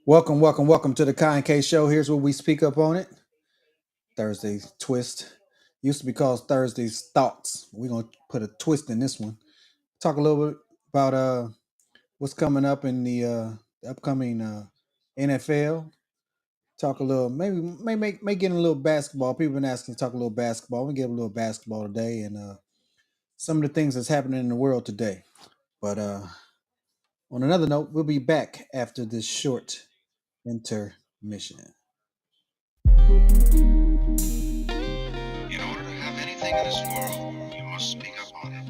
Welcome to the Kai and K Show. Here's where we speak up on it. Thursday's twist used to be called Thursday's thoughts. We're gonna put a twist in this one. Talk a little bit about what's coming up in the upcoming NFL. Talk a little, maybe get in a little basketball. People been asking to talk a little basketball. We get a little basketball today, and some of the things that's happening in the world today. But on another note, we'll be back after this short intermission. In order to have anything in this world, you must speak up on it.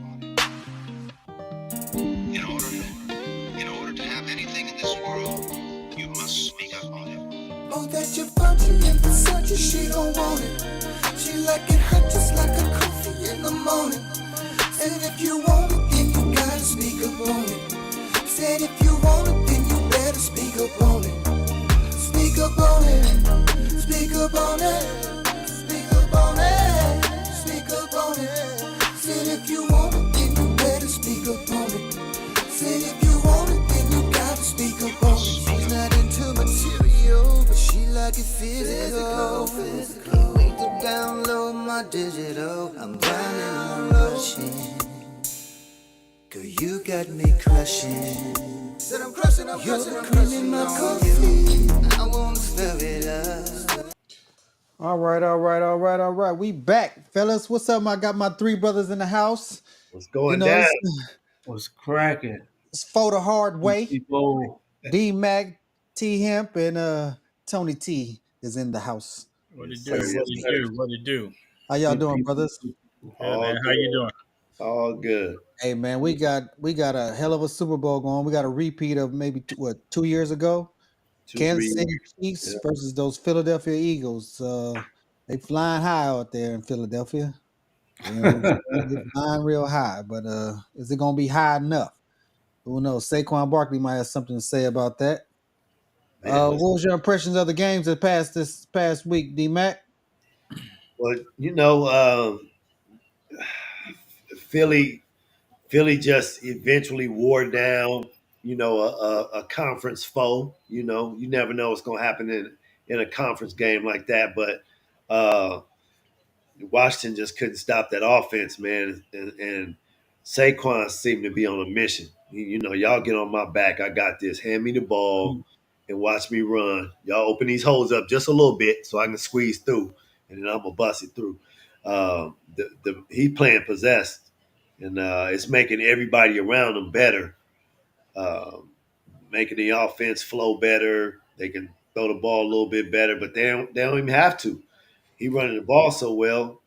In order to have anything in this world, you must speak up on it. Oh, that you're virgin in Versace, she don't want it. She like it hot just like a coffee in the morning. And if you want it, then you gotta speak up on it. Said if you want it, then you better speak up on it. Speak up on it. Speak up on it. Speak up on it. Speak up on it. Said if you want it, then you better speak up on it. Said if you want it, then you gotta speak up on it. She's not into material, but she like it physical. Can't wait to download my digital. I'm grinding, I'm rushing. Girl, you got me crushing. Said I'm crushing, You're the cream in my coffee. I wanna stir it up. All right. We back, fellas. What's up? I got my three brothers in the house. What's You going know, down? What's cracking? it's for the hard way. People, D Mac, T Hemp, and Tony T is in the house. What it Yes, do? sir. What Yes, it sir. do? What it do? How y'all good doing, people, brothers? good people. Yeah, All man. How you good. doing? All good. Hey man, we got a hell of a Super Bowl going. We got a repeat of maybe 2 years ago. 2, Kansas 3 City years. Chiefs Yeah. versus those Philadelphia Eagles. They flying high out there in Philadelphia. They flying real high, but is it gonna be high enough? Who knows? Saquon Barkley might have something to say about that. Man, What was your impressions of the games that passed this past week, D Mac? well, Philly, Philly just eventually wore down, a conference foe. You never know what's going to happen in a conference game like that. But uh, Washington just couldn't stop that offense, man. And Saquon seemed to be on a mission. Y'all get on my back. I got this. Hand me the ball and watch me run. Y'all open these holes up just a little bit so I can squeeze through, and then I'm gonna bust it through. He playing possessed, and it's making everybody around him better, um, making the offense flow better. They can throw the ball a little bit better, but they don't even have to. He running the ball so well.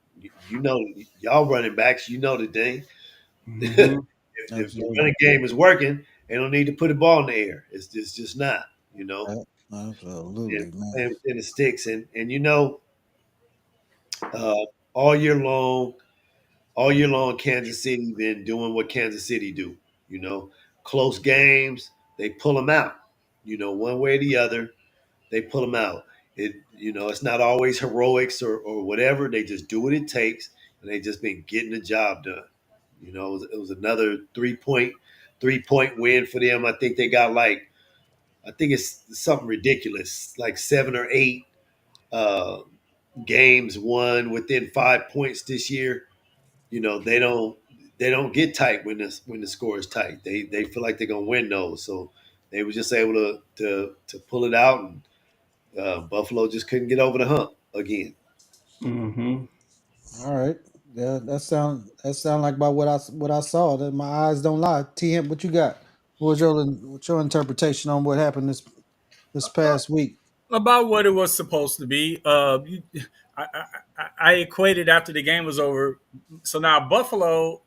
Y'all running backs. You know the thing. hmm If the Absolutely. running game is working, they don't need to put the ball in the air. It's just not. Absolutely, man. And it sticks. And uh, all year long, Kansas City been doing what Kansas City do. You know, close games, they pull them out. One way or the other, they pull them out. It's not always heroics or whatever. They just do what it takes, and they just been getting the job done. It was another three point win for them. I think it's something ridiculous, like 7 or 8 uh, games won within 5 points this year. They don't get tight when the score is tight. They feel like they're gonna win those. So they were just able to pull it out, and Buffalo just couldn't get over the hump again. hmm All right. Yeah, that sound like about what I saw. That my eyes don't lie. T Hemp, what you got? What's your interpretation on what happened this past week? About what it was supposed to be. I equated after the game was over. So now Buffalo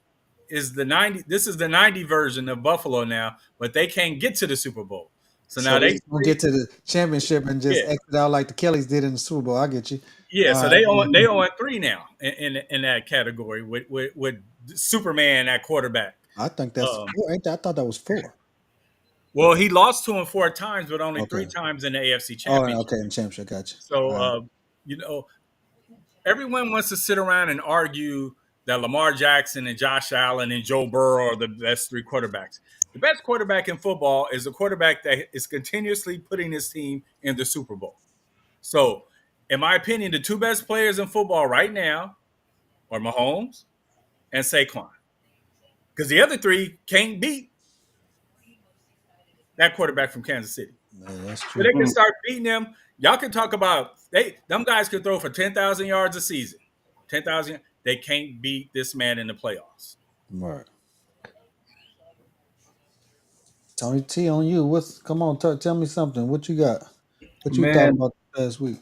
is the 90. This is the 90 version of Buffalo now, but they can't get to the Super Bowl. So So now they they just gonna get to the championship and just yeah exit out like the Kellys did in the Super Bowl. I get you. yeah. All So right. they own 3 now in that category with Superman at quarterback. I think that's Um, four. Ain't that? I thought that was four. well, he lost to him 4 times, but only Okay. 3 times in the AFC Oh, Championship. okay. In the championship, gotcha. So All right. you know everyone wants to sit around and argue that Lamar Jackson and Josh Allen and Joe Burrow are the best three quarterbacks. The best quarterback in football is a quarterback that is continuously putting his team in the Super Bowl. So, in my opinion, the two best players in football right now are Mahomes and Saquon. Because the other three can't beat that quarterback from Kansas City. Man, that's So true. they can start beating them. Y'all can talk about them guys can throw for 10,000 yards a season. 10,000. They can't beat this man in the playoffs. Right. Tony T on you. Come on, tell me something. What you got? What you thought Man, about the past week?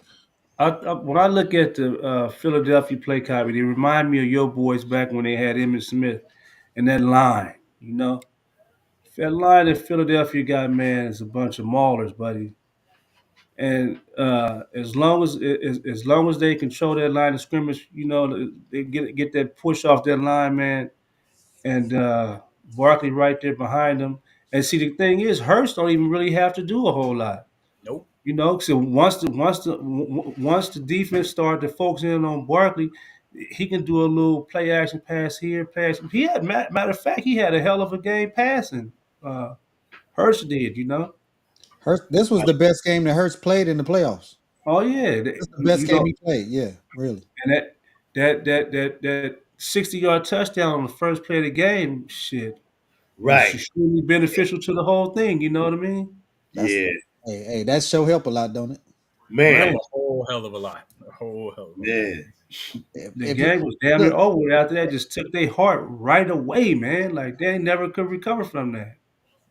when I look at the Philadelphia play copy, they remind me of your boys back when they had Emmitt Smith and that line. You know, that line that Philadelphia got, man, is a bunch of maulers, buddy. And as long as they control that line of scrimmage, you know, they get that push off that line, man, and Barkley right there behind them. And see, the thing is, Hurst don't even really have to do a whole lot. Nope. You know, so once the defense started to focus in on Barkley, he can do a little play action pass here, pass. He had matter of fact, he had a hell of a game passing. Hurst did, you know. Hurst, this was the best game that Hurst played in the playoffs. Oh yeah, This is the best you game know, he played. Yeah, really. and that 60-yard touchdown on the first play of the game, shit, was Right. extremely beneficial to the whole thing. You know what I mean? That's, Yeah. Hey, that show help a lot, don't it? Man. A whole hell of a lot. A whole hell of a lot. Man. The game was damn near over. After that, just took their heart right away, man. Like they never could recover from that.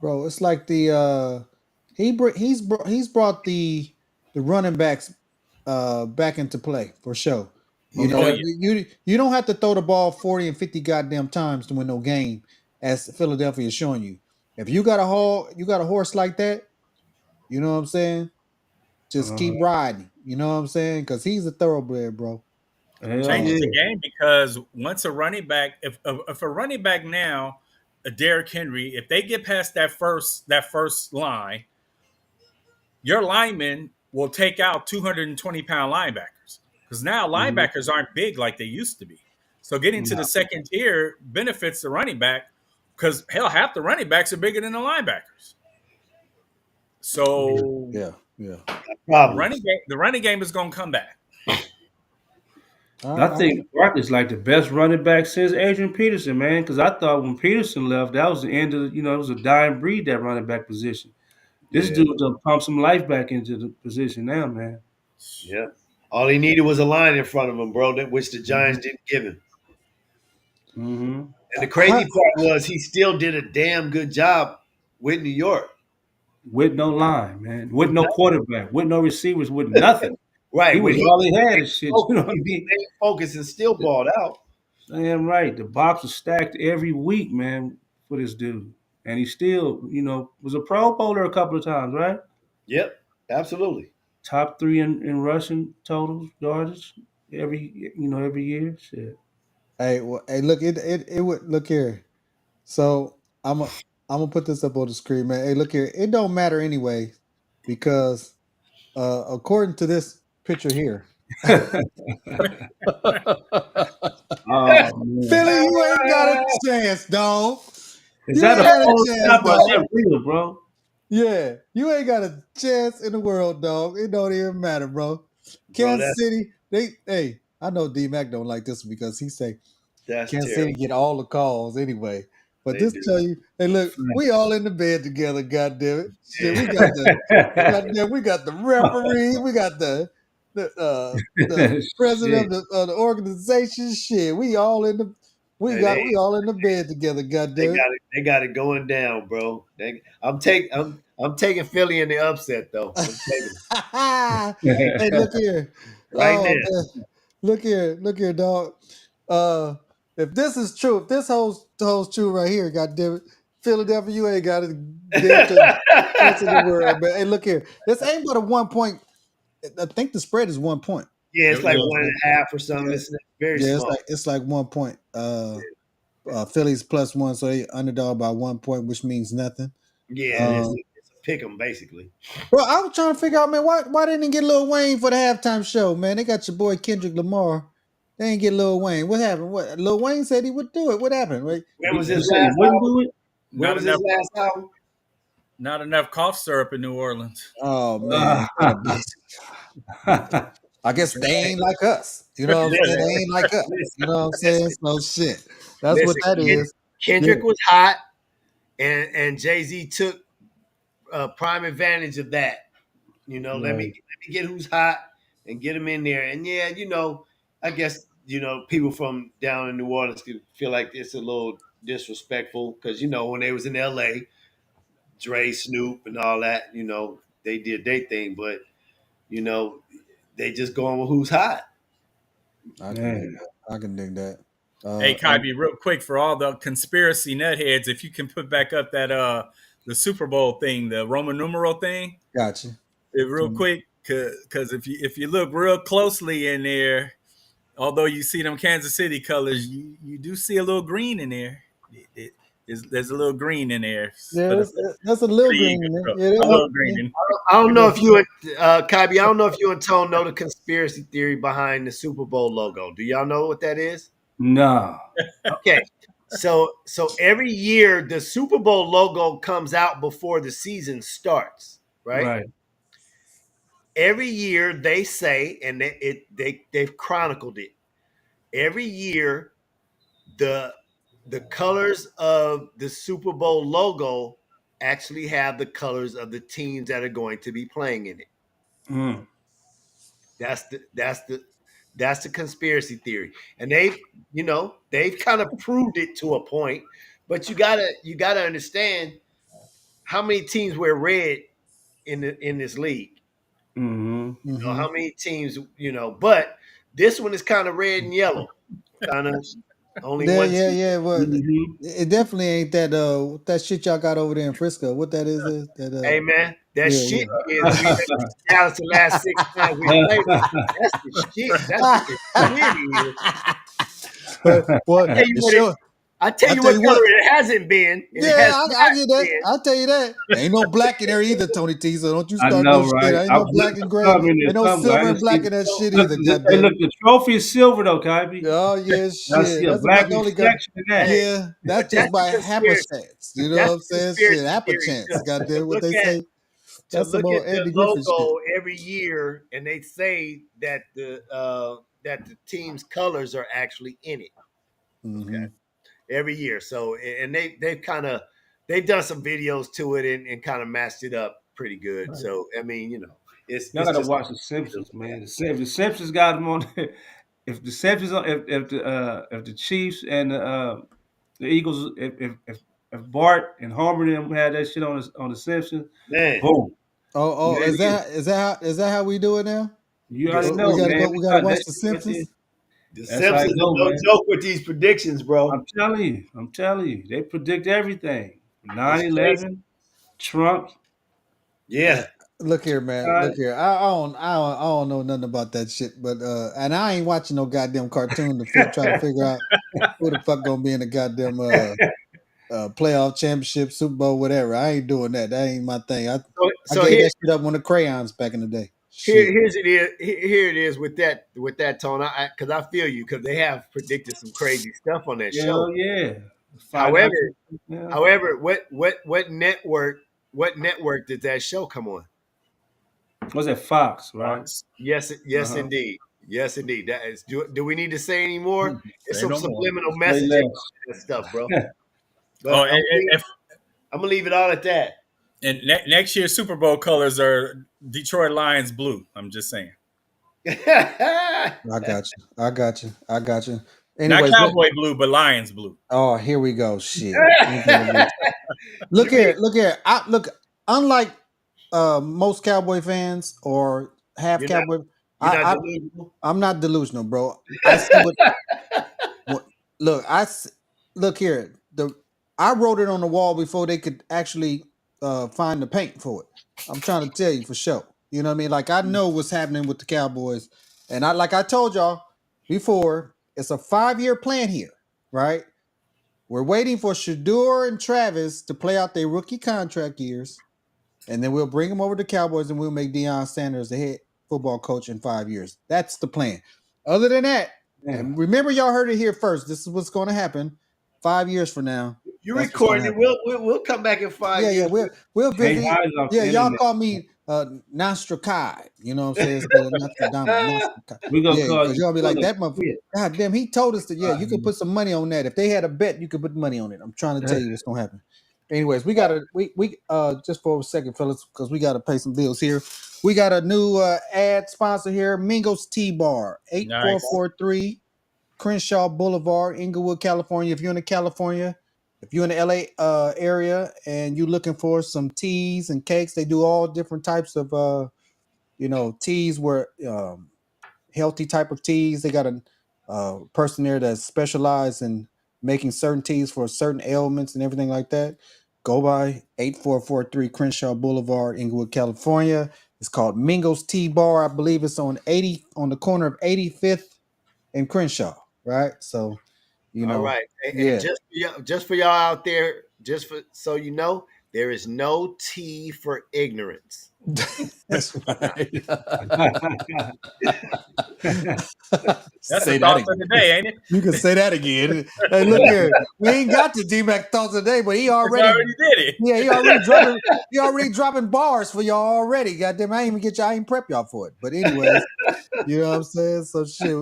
Bro, it's like the he's brought the running backs back into play for sure. You know, you don't have to throw the ball 40 and 50 goddamn times to win no game, as Philadelphia is showing you. If you got a horse like that, you know what I'm saying? Just keep riding. You know what I'm saying? Because he's a thoroughbred, bro. Changes the game because once a running back, if a running back now, a Derrick Henry, if they get past that first line, your linemen will take out 220-pound linebackers because now linebackers aren't big like they used to be. So getting to the second tier benefits the running back because hell, half the running backs are bigger than the linebackers. So yeah. The running game is going to come back. I think Barkley's like the best running back since Adrian Peterson, man. Because I thought when Peterson left, that was the end of it was a dying breed, that running back position. This dude done pump some life back into the position now, man. Yeah. All he needed was a line in front of him, bro, which the Giants didn't give him. Mm-hmm. And the crazy part was he still did a damn good job with New York. With no line, man. With no quarterback. With no receivers. With nothing. Right. He was all he had and shit. You know what I mean? Focus and still balled out. Damn right. The box was stacked every week, man, for this dude. And he still, was a Pro Bowler a couple of times, right? Yep. Absolutely. Top 3 in rushing totals, yardage every year. Shit. Hey, look, it would look here. So I'm gonna put this up on the screen, man. Hey, look here. It don't matter anyway, because according to this picture here, Philly, you ain't got a chance, dog. Is that a Photoshop or is that real, bro? Yeah, you ain't got a chance in the world, dog. It don't even matter, bro. Kansas City, I know D-Mac don't like this because he say Kansas City get all the calls anyway. But this tell you, hey, look, we all in the bed together, goddamn it. Shit, we got the referee, we got the president of the organization. Shit, we all in the bed together, goddamn it. They got it going down, bro. I'm taking Philly in the upset though. Hey, look here. Right now. Look here, dog. If this is true, if this holds true right here, goddamn it, Philadelphia, you ain't got a chance in the world. But hey, look here, this ain't but a 1 point. I think the spread is 1 point. Yeah, it's like 1.5 or something. Yeah. It's very small. It's like 1 point. Philly's +1, so they underdog by 1 point, which means nothing. Yeah, it's a pick 'em basically. Bro, I was trying to figure out, man, why didn't they get Lil Wayne for the halftime show, man? They got your boy Kendrick Lamar. They ain't get Lil Wayne. What happened? What Lil Wayne said he would do it. What happened? Wait, When was You his said he last wouldn't album? do it? When Not was enough. his last album? Not enough cough syrup in New Orleans. oh man. I guess they ain't like us. You know what I'm saying? They ain't like us. You know what I'm saying? So shit. That's what that is. Kendrick was hot, and Jay-Z took prime advantage of that. You know, let me get who's hot and get him in there. And yeah, you know, I guess people from down in New Orleans could feel like it's a little disrespectful because when they was in L.A., Dre, Snoop, and all that, they did their thing, but they just going with who's hot. I can dig that. Hey, Kybe, real quick for all the conspiracy nutheads, if you can put back up that the Super Bowl thing, the Roman numeral thing. Gotcha. Real quick, because if you look real closely in there, although you see them Kansas City colors, you do see a little green in there. There's a little green in there. Yeah, that's a little green in there. Yeah, a little green. I don't know if you and Kybe, I don't know if you and Tone know the conspiracy theory behind the Super Bowl logo. Do y'all know what that is? No. Okay. So every year the Super Bowl logo comes out before the season starts, right? Right. Every year they say, and they've chronicled it. Every year, the colors of the Super Bowl logo actually have the colors of the teams that are going to be playing in it. Mm. That's the conspiracy theory, and they've kind of proved it to a point. But you gotta understand how many teams wear red in this league. Mm-hmm. You know, how many teams, but this one is kind of red and yellow. Kind of only one team. Yeah. Well, Mm-hmm. it definitely ain't that shit y'all got over there in Frisco. What that is? That Hey man, that yeah, shit is Dallas the last 6 times we played. That's the shit. That's what the shit is. Well, I tell you what color it hasn't been. I get that. I'll tell you that. Ain't no black in there either, Tony T. So don't you start no shit. Right? Ain't no black and gray. Ain't no silver and black in that shit either. Hey, look, the trophy is silver though, Kybe. Oh yeah, shit. That's a black reflection in that. Yeah, that's just by half a chance. You know what I'm saying? Shit, half a chance. Goddamn, what they say. That's the logo every year, and they say that the team's colors are actually in it. Mm-hmm. Okay, every year. So, and they've done some videos to it and kind of matched it up pretty good. Right. So, I mean, it's y'all gotta watch the Simpsons, man. The Simpsons got them on. If the Simpsons, if the Chiefs and the Eagles, if Bart and Homer and them had that shit on the Simpsons, man, boom. Oh, is that how we do it now? You already know, man. We gotta watch the Simpsons. The Simpsons are no joke with these predictions, bro. I'm telling you, they predict everything. 9/11, Trump. Yeah. Look here, man. Look here. I don't know nothing about that shit, but and I ain't watching no goddamn cartoon to try to figure out who the fuck gonna be in the goddamn playoff championship, Super Bowl, whatever. I ain't doing that. That ain't my thing. I gave that shit up on the crayons back in the day. Here it is with that tone. Because I feel you, because they have predicted some crazy stuff on that show. Yeah. However, what network did that show come on? Was it Fox, right? Yes, indeed. Yes, indeed. That is. Do we need to say any more? It's some subliminal messaging on that stuff, bro. But I'm gonna leave it all at that. And next year's Super Bowl colors are Detroit Lions blue. I'm just saying. I got you. Not Anyways, Cowboy blue, but Lions blue. Oh, here we go. Shit. Look here. Unlike most Cowboy fans or half Cowboy, I'm not delusional, bro. I see look here. I wrote it on the wall before they could actually find the paint for it. I'm trying to tell you for sure. You know what I mean? Like, I know what's happening with the Cowboys, and I told y'all before, it's a 5-year plan here, right? We're waiting for Shedeur and Travis to play out their rookie contract years, and then we'll bring them over to Cowboys, and we'll make Deion Sanders the head football coach in 5 years. That's the plan. Other than that, And remember, y'all heard it here first. This is what's going to happen 5 years from now. You That's what's gonna recording it? happen. We'll come back in 5 Yeah, years. we'll Hey, visit. eyes off Yeah, the y'all internet. call me Nostrakai. You know what I'm saying? Instead of Nostradamus. We gonna Yeah, call because you. y'all be like that Yeah. motherfucker. God damn, he told us that. Yeah, you could put some money on that. If they had a bet, you could put money on it. I'm trying to tell you what's gonna happen. Anyways, we gotta we just for a second, fellas, because we gotta pay some bills here. We got a new ad sponsor here, Mingo's Tea Bar, 8443 Crenshaw Boulevard, Inglewood, California. If you're in California, if you're in the LA area and you're looking for some teas and cakes, they do all different types of teas where healthy type of teas. They got a person there that specializes in making certain teas for certain ailments and everything like that. Go by 8443 Crenshaw Boulevard, Inglewood, California. It's called Mingo's Tea Bar. I believe it's on the corner of 85th and Crenshaw, right? So, All right. And yeah. just for y'all out there, so you know, there is no T for ignorance. That's right. That's Say the that thought again. of the day, ain't it? You can say that again. Hey, look here. We ain't got the D-Mac thoughts today, but he He already did it. yeah, he already dropping bars for y'all already. Goddamn, I ain't prep y'all for it. But anyways, you know what I'm saying? So shit.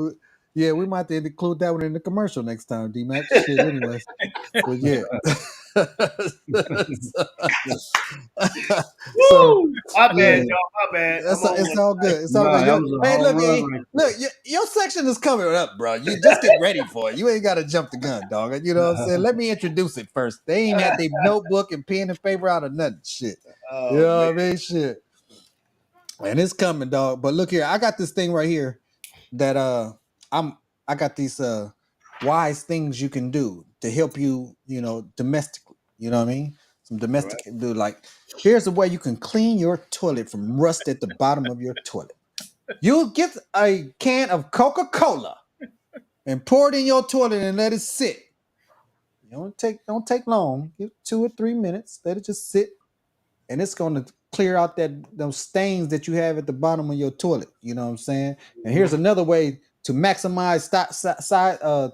Yeah, we might have to include that one in the commercial next time, D-Mac. Shit, anyways. But yeah. So My bad, yeah. y'all. My bad. It's all good. It's all Nah, good. that was a Hey, home look, run right look, your section is coming up, bro. You just get ready for it. You ain't got to jump the gun, dog. You know what I'm saying? Let me introduce it first. They ain't had their notebook and pen and paper out or nothing. Shit. Oh, You know man. what I mean? Shit. And it's coming, dog. But look here, I got this thing right here that I got these wise things you can do to help you, domestically. You know what I mean? Some domestic do like here's the way you can clean your toilet from rust at the bottom of your toilet. You'll get a can of Coca-Cola and pour it in your toilet and let it sit. Don't take long. Give 2 or 3 minutes. Let it just sit, and it's gonna clear out those stains that you have at the bottom of your toilet. You know what I'm saying? And here's another way to maximize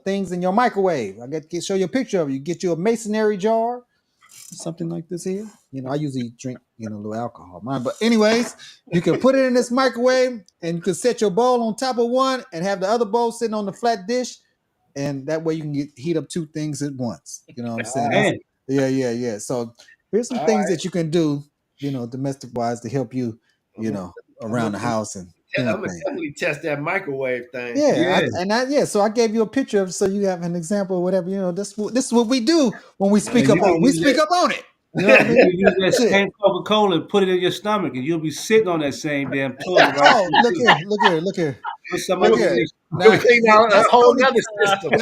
things in your microwave. I got to show you a picture of it. You get you a masonry jar, something like this here. I usually drink, a little alcohol, mine. But anyways, you can put it in this microwave, and you can set your bowl on top of one and have the other bowl sitting on the flat dish, and that way you can heat up 2 things at once. You know what I'm saying? Man. Yeah. So here's some things that you can do, domestic wise to help you, around the house and I'm gonna definitely test that microwave thing. So I gave you a picture of so you have an example or whatever. This is what we do when we speak up on. We speak up on it. You know what I mean? You use that same Coca-Cola and put it in your stomach, and you'll be sitting on that same damn toilet. Right? Look here. Put some Look other here. things. Now, Clean out a whole Tony- nother system.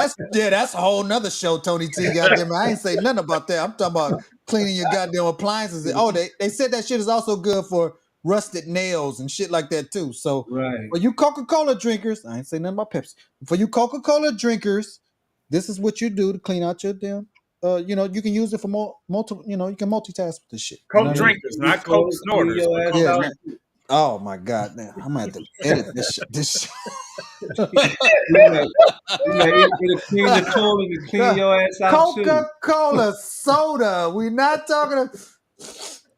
That's a whole nother show, Tony T. Goddamn, I ain't say nothing about that. I'm talking about cleaning your goddamn appliances. Oh, they said that shit is also good for rusted nails and shit like that too. So Right. for you Coca-Cola drinkers, I ain't say nothing about Pepsi. For you Coca-Cola drinkers, this is what you do to clean out your damn. You can use it for multiple. You can multitask with this shit. You know Coke what I mean? drinkers, not Coke snorters. Your ass Yeah, out. man. Oh my God! Now I'm gonna have to edit this. This. It'll clean the toilet and clean your ass out too. Coca-Cola soda. We're not talking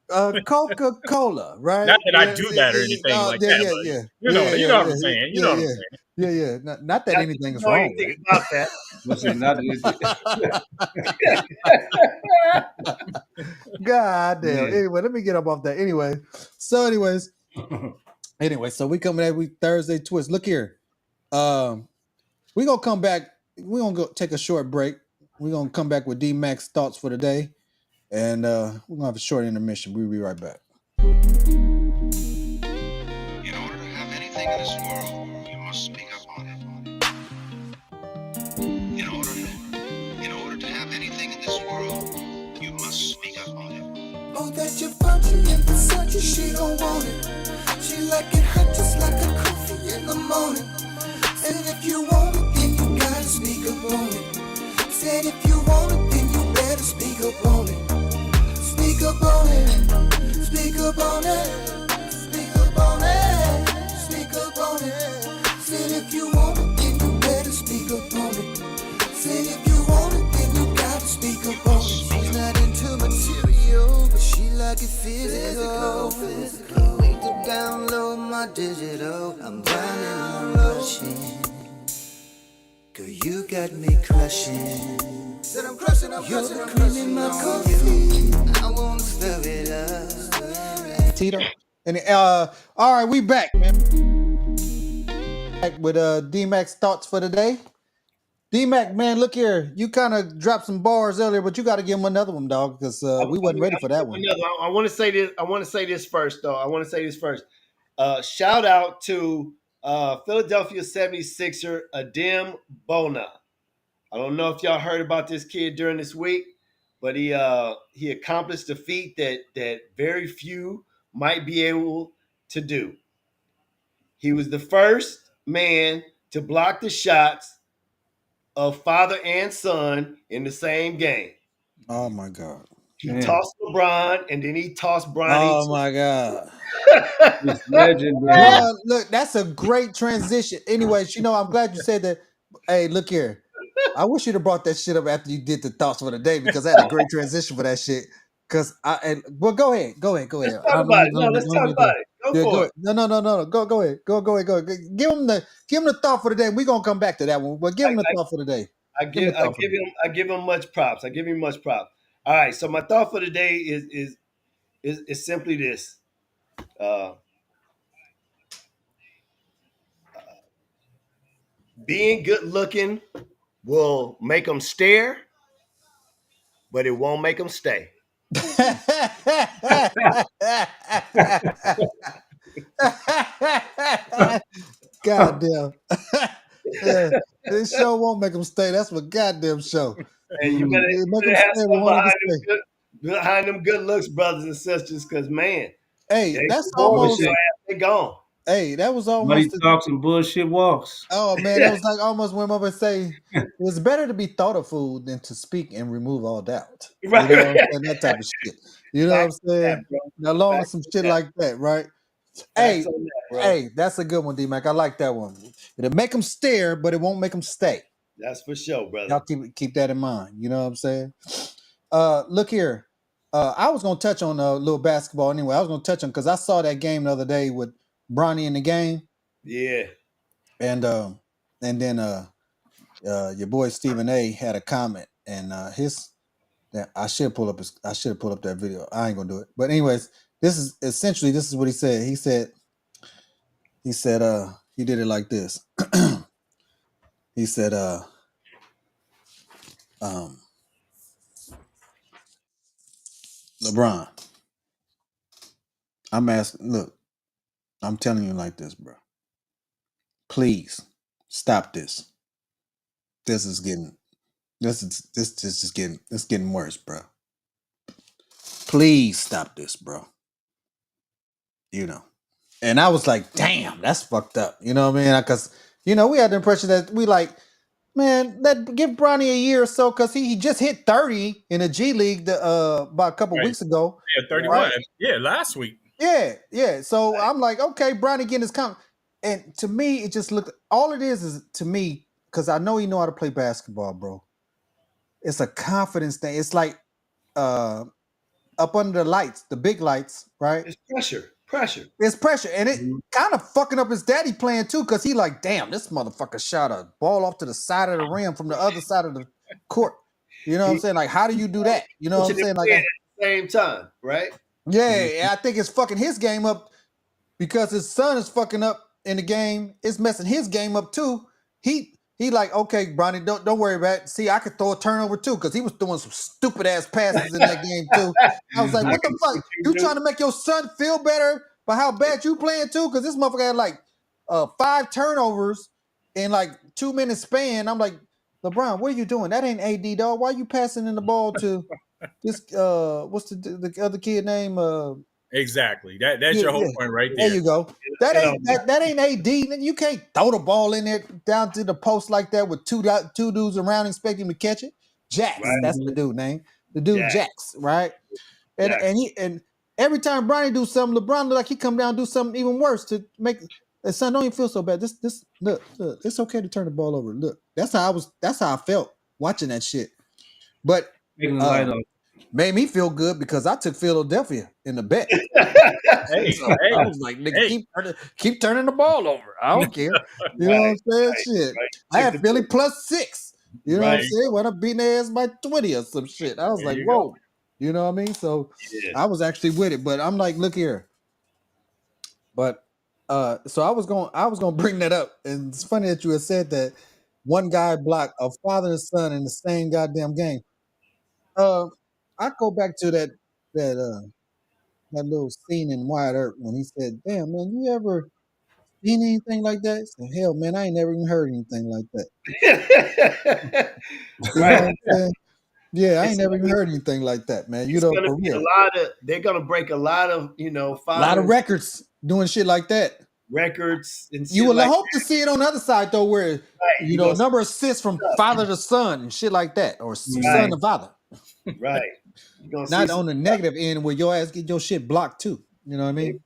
Coca-Cola, right? Not that I do that or anything like that. Yeah. You know what I'm saying. You know what I'm saying. Yeah. Not that anything is know wrong with anything it. about that. Listen, not that God damn. Yeah. Anyway, let me get up off that. Anyway, so we coming at we Thursday twist. Look here. We're gonna come back. We're gonna go take a short break. We're gonna come back with D-Mac's thoughts for the day. And we're gonna have a short intermission. We'll be right back. In order to have anything in this world, you must speak up on it. In order to have anything in this world, you must speak up on it. Oh, that your Versace and Versace, she don't want it. She like it hot just like a coffee in the morning. And if you want it, then you gotta speak up on it. Said if you want it, then you better speak up on it. Speak up on it. Speak up on it. Speak up on it. Speak up on it. Said if you want it, then you better speak physical. Need to download my digital. I'm grinding, I'm rushing. Girl, you got me crushing. Said I'm crushing, You're the cream in my coffee. I wanna stir it up. Tito. And all right, we back, man. Back with D-Mac's thoughts for the day. D-Mac, man, look here. You kind of dropped some bars earlier, but you got to give him another one, dog, because we wasn't ready for that one. I want to say this. I want to say this first, though. Shout out to Philadelphia 76er Adem Bona. I don't know if y'all heard about this kid during this week, but he accomplished a feat that very few might be able to do. He was the first man to block the shots of father and son in the same game. Oh my God! He tossed LeBron, and then he tossed Bronny. Oh my God! It's legendary. Look, that's a great transition. Anyways, I'm glad you said that. Hey, look here. I wish you'd have brought that shit up after you did the thoughts for the day because I had a great transition for that shit. Well, go ahead. Let's talk about it. Let's talk about it. Go for it. No. Go ahead. Go. Give him the thought for the day. We're gonna come back to that one. But give him the thought for the day. I give him much props. All right. So my thought for the day is simply this. Being good looking will make them stare, but it won't make them stay. Goddamn. Yeah, this show won't make them stay. That's my goddamn show. And you better have some behind them good looks, brothers and sisters, because man, hey, that's almost they gone. Hey, that was almost Money talks and bullshit walks. Oh man, that was like almost when Mother say it's better to be thought of fool than to speak and remove all doubt. Right. You know what I'm saying? That type of shit. You know what I'm saying? Along with some shit like that, right? Hey, that's a good one, D-Mac. I like that one. It'll make them stare, but it won't make them stay. That's for sure, brother. Y'all keep that in mind. You know what I'm saying? Look here. I was gonna touch on a little basketball anyway. I was gonna touch on because I saw that game the other day with Bronny in the game. Yeah. And then your boy Stephen A had a comment, and I should pull up that video. I ain't gonna do it. But anyways, this is what he said. He said he did it like this. He said LeBron, I'm telling you like this, bro. Please stop this. This is getting worse, bro. Please stop this, bro. And I was like, damn, that's fucked up. You know what I mean? Because we had the impression that we like, man, give Bronny a year or so because he just hit 30 in the G League about a couple weeks ago. Yeah, 31. Right? Yeah, last week. Yeah. So I'm like, okay, Bronny getting his comment. And to me, it just looked, all it is to me, because I know he know how to play basketball, bro. It's a confidence thing. It's like up under the lights, the big lights, right? It's pressure. It's pressure. And it kind of fucking up his daddy playing too, because he like, damn, this motherfucker shot a ball off to the side of the rim from the other side of the court. You know what I'm saying? Like, how do you do that? You know what I'm saying? Like at the same time, right? Yeah, I think it's fucking his game up because his son is fucking up in the game. It's messing his game up too. He like, okay, Bronny, don't worry about it. See, I could throw a turnover too, because he was throwing some stupid ass passes in that game too. I was like, what the fuck? You trying to make your son feel better by how bad you playing too? Because this motherfucker had like 5 turnovers in like 2 minutes span. I'm like, LeBron, what are you doing? That ain't AD, dog. Why are you passing in the ball to this? What's the other kid name? Exactly. That's your whole point right there. There you go. That ain't AD. You can't throw the ball in there down to the post like that with two dudes around expecting him to catch it. Jax, right. That's the dude name. The dude Jax, right? And every time Bronny do something, LeBron look like he come down and do something even worse to make the son don't even feel so bad. This look, it's okay to turn the ball over. Look, that's how I felt watching that shit. But Made me feel good because I took Philadelphia in the bet. Hey, So I hey, was like, nigga, hey. keep turning the ball over. I don't care. You know what I'm Right, saying? right, Shit. right. I Took had the Philly +6. You know what I'm There right. you saying? go. When I beat their ass by 20 or some shit. I was There like, you go. whoa. You know what I mean? So Yeah. I was actually with it. But I'm like, look here. But so I was gonna bring that up. And it's funny that you had said that one guy blocked a father and son in the same goddamn game. Uh I go back to that that little scene in Wyatt Earp when he said, "Damn man, you ever seen anything like that?" I said, "Hell man, I ain't never even heard anything like that." You know Right. what I'm saying? Yeah, I ain't It's never even heard anything like that, man. You it's know, gonna for be a real. lot of they're gonna break a lot of, A lot father of and records doing shit like that. records and You shit will like hope to see it on the other side though, where that. You're gonna see number of assists from stuff. father to son and shit like that, or son Right, to father. right. You're gonna see Not some on the stuff. negative end where your ass get your shit blocked too. You know what I They, mean?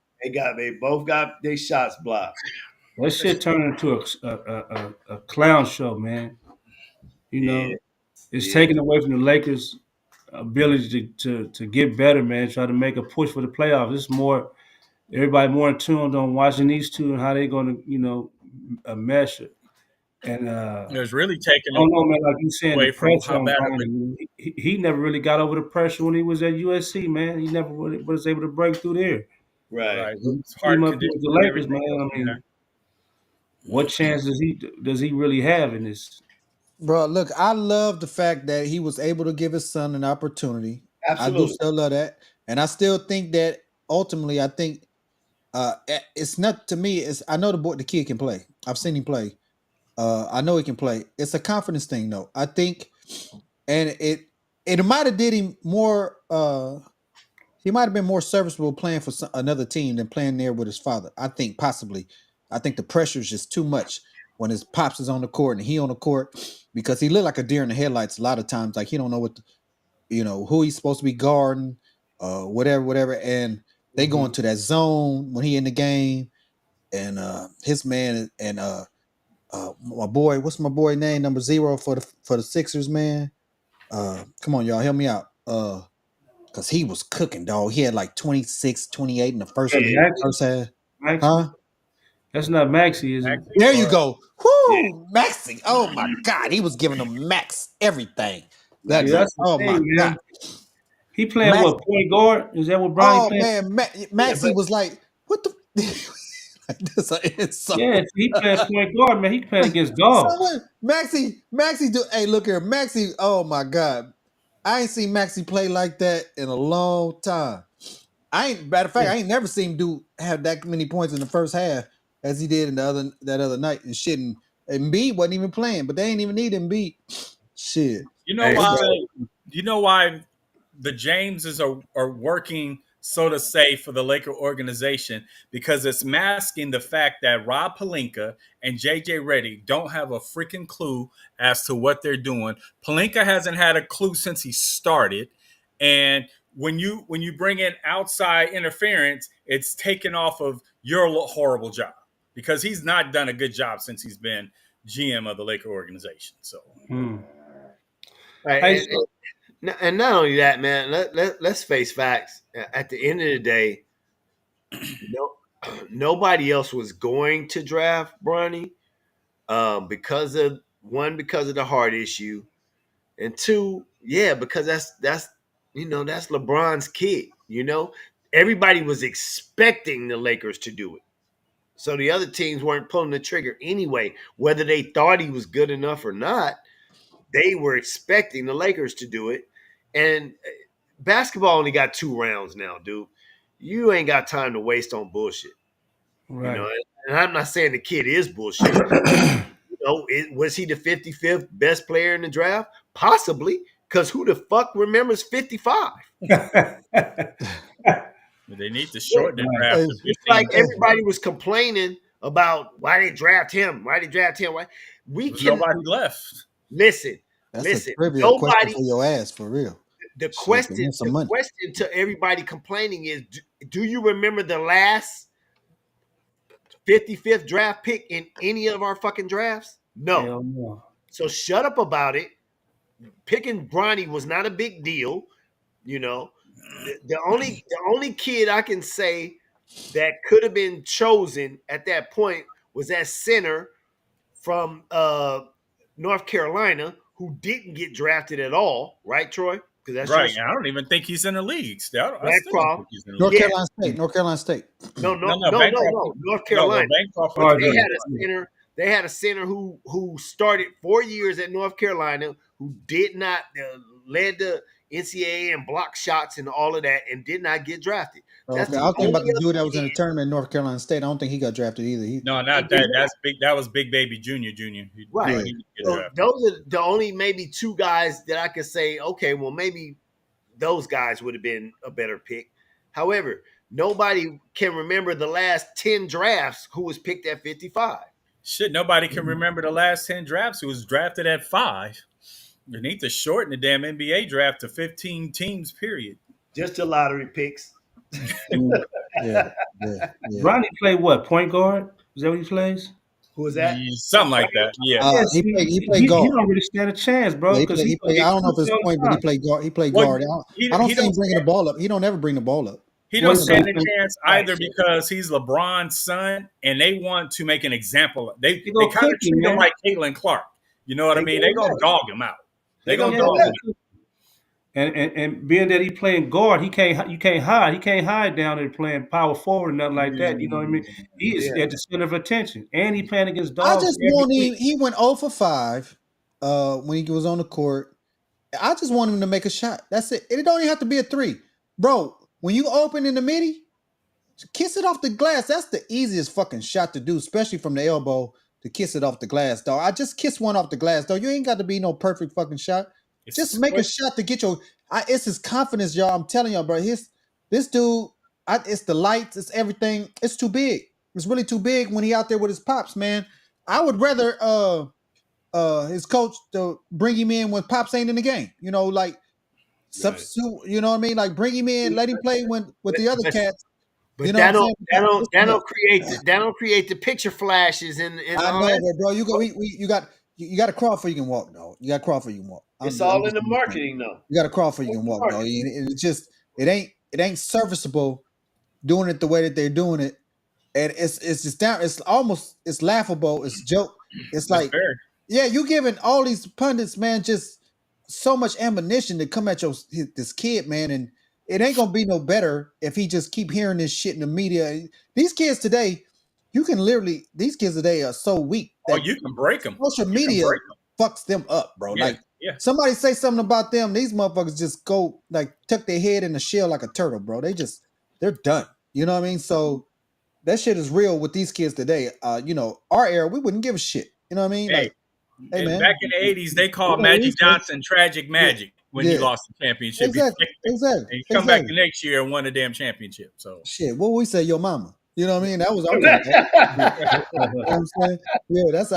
they both got their shots blocked. That shit turned into a clown show, man. You Yeah, know, it's yeah. taken away from the Lakers' ability to get better, man. Try to make a push for the playoffs. It's more everybody more in tuned on watching these two and how they're going to, mesh it. And It was really taken I don't know, man. Like you saying, the away from pressure how on bad of a Bronny. He never really got over the pressure when he was at USC, man. He never really was able to break through there. Right. right. You It's put him hard up here with conditions the and Lakers, everything else man. I in mean, what chance does he really have in this? Bro, look, I love the fact that he was able to give his son an opportunity. I do Absolutely. still love that. And I still think that ultimately I think it's not to me, it's I know the kid can play. I've seen him play. I know he can play. It's a confidence thing though. I think and it might have did him more he might have been more serviceable playing for another team than playing there with his father. I think possibly. I think the pressure is just too much when his pops is on the court and he on the court because he looked like a deer in the headlights a lot of times. Like he don't know who he's supposed to be guarding, whatever. And they go Mhm. into that zone when he in the game, and his man and my boy, what's my boy name? Number 0 for the Sixers, man. Come on, y'all, help me out. Cause he was cooking, dog. He had like 26, 28 in the first Hey, Yeah, Maxi, first half. Maxi, Huh? that's not Maxi, is it? Maxi There you or go. yeah, Whoo, Maxi. Oh my God. He was giving them max everything. That See, Maxi. night. that's the Oh my thing, God. man. He playing Max. what, point guard? Is that what Bronny Oh playing? man, Yeah, Maxi but was like, what the like, this an Yeah, insult. he playing point guard, man. He playing Like, against dogs. someone Maxi do hey, look here, Maxi. Oh my God. I ain't seen Maxi play like that in a long time. I ain't matter of fact, I ain't never seen him have that many points in the first half as he did in that other night and shit. And Embiid wasn't even playing, but they ain't even need Embiid. Shit. you know hey, why bro. the Jameses are working, so to say, for the Laker organization, because it's masking the fact that Rob Pelinka and JJ Reddy don't have a freaking clue as to what they're doing. Pelinka hasn't had a clue since he started, and when you bring in outside interference, it's taken off of your horrible job because he's not done a good job since he's been GM of the Laker organization. So Hmm. Right, Hey, and not only that, man. Let's face facts. At the end of the day, no, nobody else was going to draft Bronny because of the heart issue, and two, yeah, because that's LeBron's kid. Everybody was expecting the Lakers to do it. So the other teams weren't pulling the trigger anyway, whether they thought he was good enough or not. They were expecting the Lakers to do it. And basketball only got 2 rounds now, dude. You ain't got time to waste on bullshit. You know, right. and I'm not saying the kid is bullshit. Was he the 55th best player in the draft? Possibly, because who the fuck remembers 55? they need to Yeah. shorten the Right. draft Hey, to It's like 15 hey, picks. everybody was complaining about why they draft him. Why they draft him? Why? We There's can nobody left. listen, that's a listen. trivia question Nobody. for your ass for real. The Shit, to question, win some the money. question to everybody complaining is: do you remember the last 55th draft pick in any of our fucking drafts? No. Hell no. So shut up about it. Picking Bronny was not a big deal. You know, the only kid I can say that could have been chosen at that point was that center from North Carolina who didn't get drafted at all, right, Troy? Because that's your Right. And I don't even think he's in the league. Still, I still don't Bancroft. think he's in the North league. Yeah. Carolina State. North Carolina State. No, Bancroft. North No, Carolina. Bancroft. Oh, They yeah. had a center. They had a center who started 4 years at North Carolina, who did not led the NCAA and block shots and all of that, and did not get drafted. That's Okay, I the was thinking about only the dude that other was in the kid. tournament in North Carolina State. I don't think he got drafted either. No, not that. That's big. That was Big Baby Junior. Right. He didn't get So drafted. those are the only maybe two guys that I could say, okay, well, maybe those guys would have been a better pick. However, nobody can remember the last 10 drafts who was picked at 55. Shit, nobody can remember the last 10 drafts who was drafted at 5. You need to shorten the damn NBA draft to 15 teams, period. Just the lottery picks. Yeah. Ronnie played what? Point guard? Is that what he plays? Who was that? Something like that. Yeah. He played guard. He don't really stand a chance, bro. Yeah, Because he played, I don't know if it's point, but he played guard. He played Well, guard. I don't see him bringing the ball up. He don't ever bring the ball up. He don't Well, stand a so- chance either because he's LeBron's son, and they want to make an example. They gonna kind cook of him, treat him man. like Caitlin Clark. You know what I mean? They gonna dog him out. They gonna gonna dog do him out. And being that he playing guard, you can't hide. He can't hide down there playing power forward or nothing like that. You know what I mean? He is at the center of attention, and he playing against I dogs. just every want week. him. He went 0 for 5 when he was on the court. I just want him to make a shot. That's it. It don't even have to be a 3, bro. When you open in the midi, kiss it off the glass. That's the easiest fucking shot to do, especially from the elbow to kiss it off the glass, dog. I just kiss one off the glass, dog. You ain't got to be no perfect fucking shot. It's Just make a shot to get your. It's his confidence, y'all. I'm telling y'all, bro. This dude. It's the lights. It's everything. It's too big. It's really too big when he out there with his pops, man. I would rather his coach to bring him in when pops ain't in the game. You know, like substitute. You know what I mean? Like bring him in, let him play with the other cats. But You know that what I'm don't create the picture flashes and I all know, that. but bro. You got to crawl before you can walk, dog. You got to crawl before you can walk. It's all in the marketing, though. You got to crawl before you can walk, dog. It ain't serviceable doing it the way that they're doing it, and it's just down. It's laughable. It's joke. It's like, yeah, you giving all these pundits, man, just so much ammunition to come at this kid, man, and it ain't gonna be no better if he just keep hearing this shit in the media. These kids today, these kids today are so weak. Oh, you can break them. Social media fucks them up, bro. Yeah, Like, yeah. somebody say something about them, these motherfuckers just go like tuck their head in the shell like a turtle, bro. They're done. You know what I mean? So that shit is real with these kids today. Our era, we wouldn't give a shit. You know what I mean? Hey, Like, hey man. Back in the 80s, they called Yeah, Magic these Johnson Tragic Magic when he Yeah. lost the championship. Exactly. And he come back the next year and won the damn championship. So shit, what we say, your mama. You know what I mean? That was our era. You know what I'm saying? Yeah, that's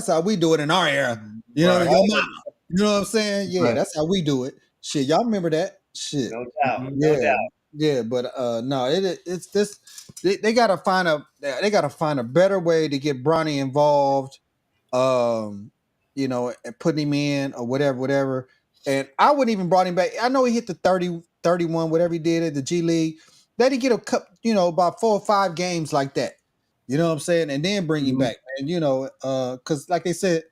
how we do it in our era. You know, Right. your mama. You know what I'm saying? Yeah, Right. that's how we do it. Shit, y'all remember that? Shit. No doubt. Yeah. No doubt. Yeah, but no, it's this. They gotta find a better way to get Bronny involved, and putting him in or whatever. And I wouldn't even brought him back. I know he hit the 30, 31, whatever he did at the G League. Let him get a cup, about 4 or 5 games like that. You know what I'm saying? And then bring him back. And because like they said,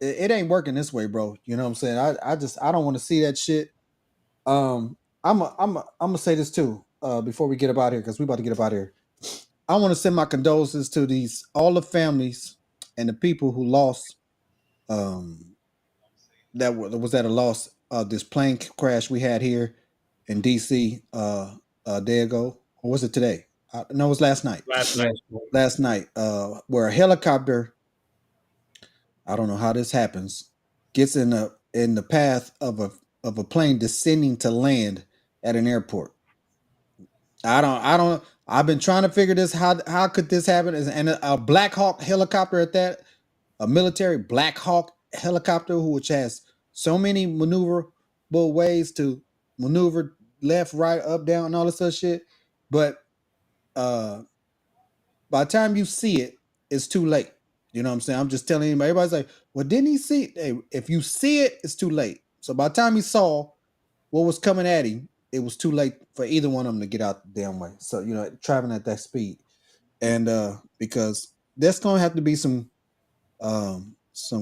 it ain't working this way, bro. You know what I'm saying? I don't want to see that shit. I'm gonna say this too before we get up out here, because we about to get up out here. I want to send my condolences to all the families and the people who lost that was at a loss this plane crash we had here in DC a day ago, or was it today? No, it was last night. Last night, where a helicopter, I don't know how this happens, gets in the path of a plane descending to land at an airport. I don't. I've been trying to figure this. How could this happen? And a Black Hawk helicopter at that, a military Black Hawk helicopter, which has so many maneuverable ways to maneuver left, right, up, down, and all this other shit. But by the time you see it, it's too late. You know what I'm saying? I'm just telling you. Everybody's like, "Well, didn't he see it?" Hey, if you see it, it's too late. So by the time he saw what was coming at him, it was too late for either one of them to get out the damn way. So traveling at that speed, and because there's gonna have to be some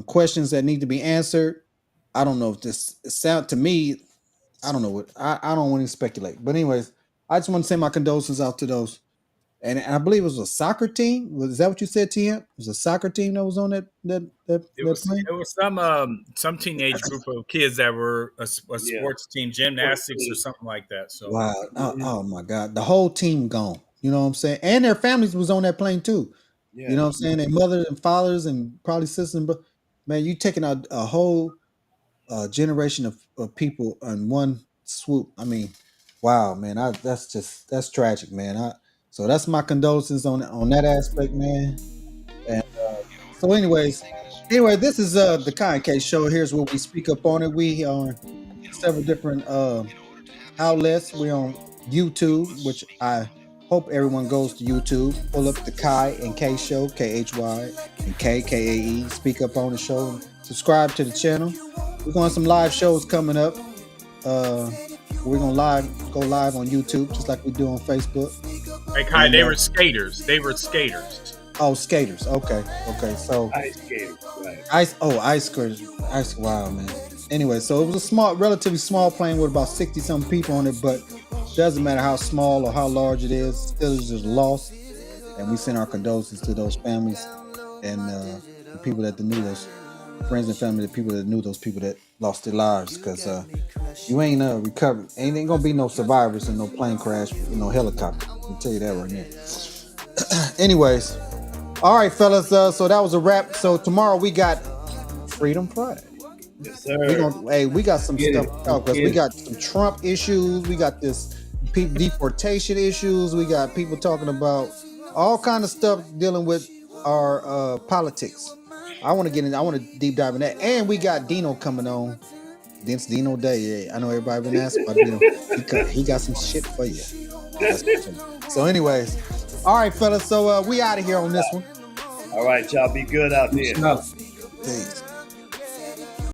questions that need to be answered. I don't know if this sound to me. I don't know what I don't want to speculate. But anyways, I just want to send my condolences out to those. And I believe it was a soccer team. Was that what you said, TM? It was a soccer team that was on that plane? It was some teenage group of kids that were a sports team, gymnastics or something like that. So Wow. Oh my God. The whole team gone. You know what I'm saying? And their families was on that plane too. Yeah. You know what I'm saying? Their mothers and fathers and probably sisters. But man, you taking out a whole generation of people in one swoop. I mean, wow, man. That's tragic, man. So that's my condolences on that aspect, man. And so, anyway, this is the Kind Case Show. Here's where we speak up on it. We are several different outlets. We're on YouTube, which I hope everyone goes to YouTube. Pull up the Kai and K Show, KHY and KAE. Speak up on the show. And subscribe to the channel. We're going to have some live shows coming up. We're gonna go live on YouTube just like we do on Facebook. Hey Kai, they were skaters. Oh, skaters. Okay. So Ice skaters, right? ice skaters. Wow, man. Anyway, so it was a relatively small plane with about 60-something people on it, but doesn't matter how small or how large it is, still is just lost. And we send our condolences to those families and the people that knew those friends and family, the people that knew those people that lost their lives, because you ain't recovered. Ain't gonna be no survivors in no plane crash, no helicopter. I'll tell you that right now. Anyways, all right, fellas. So that was a wrap. So tomorrow we got Freedom Friday. Yes, sir. We got some stuff to talk because we got some Trump issues. We got this deportation issues. We got people talking about all kind of stuff dealing with our politics. I want to deep dive in that. And we got Dino coming on. It's Dino Day. Yeah, I know everybody been asking about Dino. He got some shit for you. So anyways, all right, fellas. So we out of here on this one. All right, y'all be good out there. Peace.